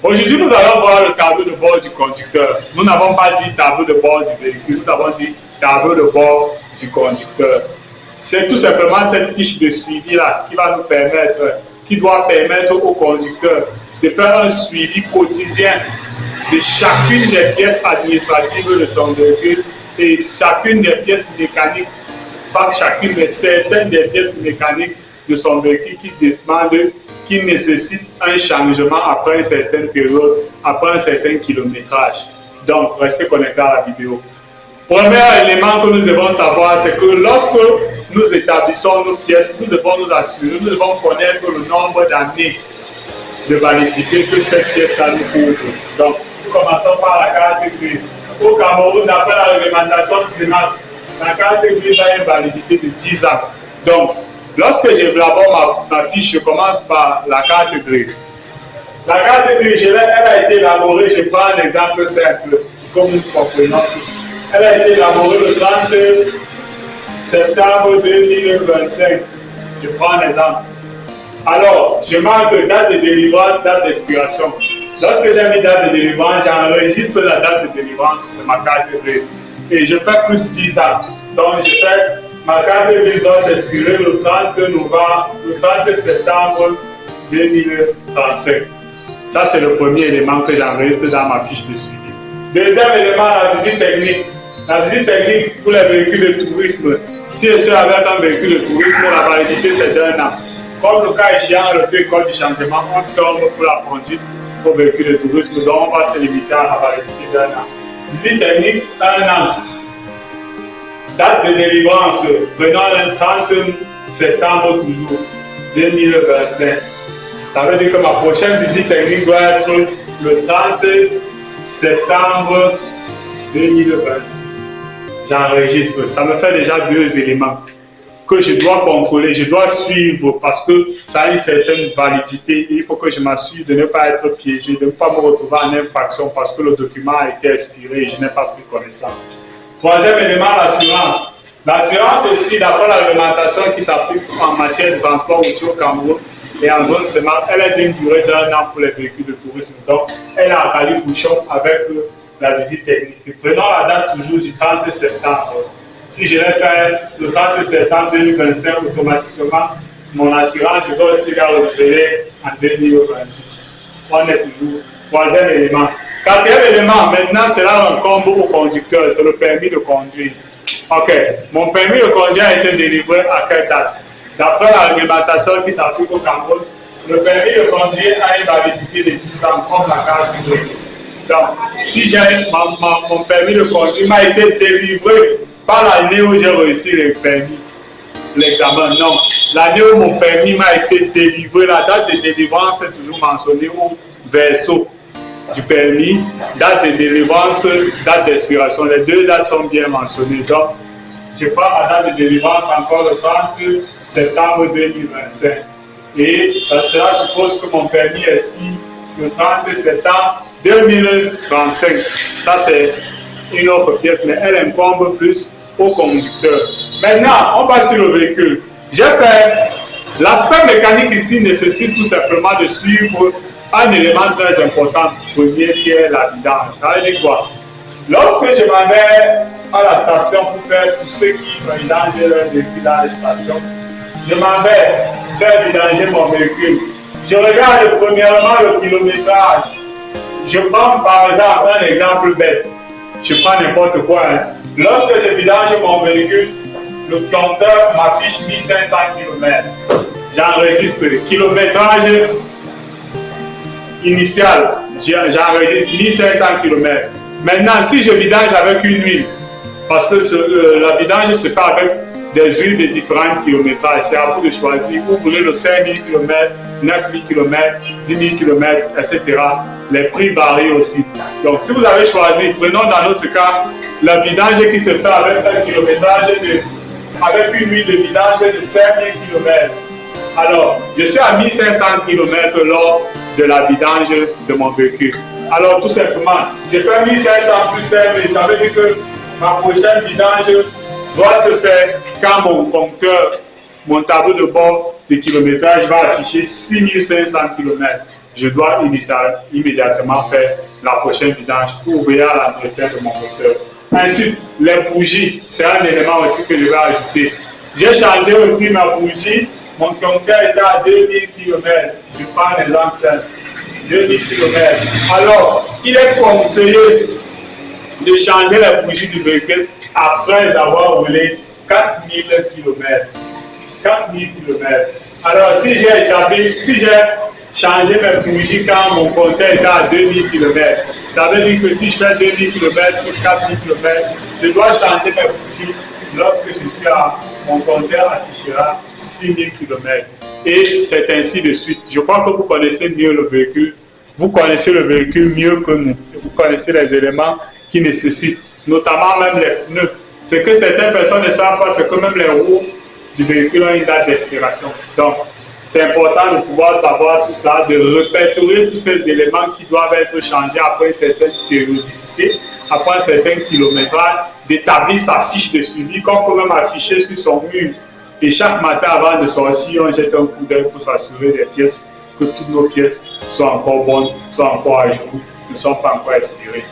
Aujourd'hui, nous allons voir le tableau de bord du conducteur. Nous n'avons pas dit tableau de bord du véhicule, nous avons dit tableau de bord du conducteur. C'est tout simplement cette fiche de suivi-là qui va nous permettre, qui doit permettre au conducteur de faire un suivi quotidien de chacune des pièces administratives de son véhicule et chacune des pièces mécaniques, pas chacune, mais certaines des pièces mécaniques de son véhicule qui nécessitent un changement après une certaine période, après un certain kilométrage. Donc, restez connectés à la vidéo. Premier élément que nous devons savoir, c'est que lorsque nous établissons nos pièces, nous devons nous assurer, nous devons connaître le nombre d'années de validité que cette pièce-là nous couvre. Donc, nous commençons par la carte grise. Au Cameroun, d'après la réglementation Sénat, la carte grise a une validité de 10 ans. Donc, lorsque j'élabore ma fiche, je commence par la carte grise. La carte grise, elle a été élaborée, je prends un exemple simple, comme nous comprenons tous. Elle a été élaborée le 30 septembre 2025. Je prends un exemple. Alors, je marque date de délivrance, date d'expiration. Lorsque j'ai mis date de délivrance, j'enregistre la date de délivrance de ma carte grise. Et je fais plus 10 ans. Donc, je fais ma carte grise doit s'expirer le 30 septembre 2035. Ça, c'est le premier élément que j'enregistre dans ma fiche de suivi. Deuxième élément, la visite technique. La visite technique pour les véhicules de tourisme. Si je suis avec un véhicule de tourisme, la validité c'est d'1 an. Comme le cas échéant, le école du changement, on ferme pour la conduite au véhicule de tourisme, donc on va se limiter à la validité d'1 an. Visite technique, 1 an. Date de délivrance, prenons le 30 septembre toujours, 2025. Ça veut dire que ma prochaine visite technique doit être le 30 septembre 2026. J'enregistre. Ça me fait déjà 2 éléments que je dois contrôler, je dois suivre parce que ça a une certaine validité et il faut que je m'assure de ne pas être piégé, de ne pas me retrouver en infraction parce que le document a été expiré et je n'ai pas pris connaissance. Troisième élément, l'assurance. L'assurance aussi, d'après la réglementation qui s'applique en matière de transport routier au Cameroun et en zone CEMAC, elle est d'une durée d'1 an pour les véhicules de tourisme. Donc, elle est en qualification avec la visite technique. Prenons la date toujours du 30 septembre. Si je vais faire le 30 septembre 2025, automatiquement, mon assurance, je dois aussi la renouveler en 2026. On est toujours. Troisième élément. Quatrième élément, maintenant, cela incombe au conducteur, c'est le permis de conduire. Ok, mon permis de conduire a été délivré à quelle date? D'après la réglementation qui s'applique au Cameroun, le permis de conduire a une validité de 10 ans, comme la carte grise. Donc, si j'ai mon permis de conduire m'a été délivré par l'année où j'ai reçu le permis, l'examen, non. L'année où mon permis m'a été délivré, la date de délivrance est toujours mentionnée au verso du permis, date de délivrance, date d'expiration. Les 2 dates sont bien mentionnées. Donc, je prends la date de délivrance encore le 30 septembre 2025. Et cela suppose que mon permis expire le 30 septembre 2035. Ça, c'est une autre pièce, mais elle incombe plus au conducteur. Maintenant, on passe sur le véhicule. J'ai fait l'aspect mécanique ici nécessite tout simplement de suivre un élément très important, premier qui est la vidange. Ça veut dire quoi? Lorsque je m'en vais à la station pour faire tout ce qui vidange leur véhicule à la station, je m'en vais faire vidanger mon véhicule. Je regarde premièrement le kilométrage. Je prends par exemple un exemple bête. Je prends n'importe quoi. Lorsque je vidange mon véhicule, le compteur m'affiche 1500 km. J'enregistre le kilométrage initial. J'enregistre 1500 km. Maintenant, si je vidange avec une huile, parce que la vidange se fait avec des huiles de différents kilométrages, c'est à vous de choisir. Vous voulez le 5000 km, 9000 km, 10 000 km, etc. Les prix varient aussi. Donc, si vous avez choisi, prenons dans notre cas, la vidange qui se fait avec un kilométrage avec une huile de vidange de 5000 km. Alors, je suis à 1500 km lors de la vidange de mon véhicule. Alors, tout simplement, je fais 1500 plus 5000, ça veut dire que ma prochaine vidange doit se faire quand mon compteur, mon tableau de bord de kilométrage va afficher 6500 km. je dois immédiatement faire la prochaine vidange pour veiller à l'entretien de mon moteur. Ensuite, les bougies, c'est un élément aussi que je vais ajouter. J'ai changé aussi ma bougie. Mon compteur était à 2000 km. Je prends l'exemple simple. 2000 km. Alors, il est conseillé de changer la bougie du véhicule après avoir roulé 4000 km. 4000 km. Alors, si j'ai changé mes bougies quand mon compteur était à 2000 km, ça veut dire que si je fais 2000 km plus 4000 km, je dois changer mes bougies lorsque je suis à mon compteur affichera 6000 km. Et c'est ainsi de suite. Je crois que vous connaissez mieux le véhicule. Vous connaissez le véhicule mieux que nous. Vous connaissez les éléments qui nécessitent, notamment même les pneus. Ce que certaines personnes ne savent pas, c'est que même les roues du véhicule ont une date d'expiration. Donc, c'est important de pouvoir savoir tout ça, de répertorier tous ces éléments qui doivent être changés après une certaine périodicité, après un certain kilométrage, d'établir sa fiche de suivi qu'on peut même afficher sur son mur. Et chaque matin avant de sortir, on jette un coup d'œil pour s'assurer des pièces, que toutes nos pièces soient encore bonnes, soient encore à jour, ne sont pas encore expirées.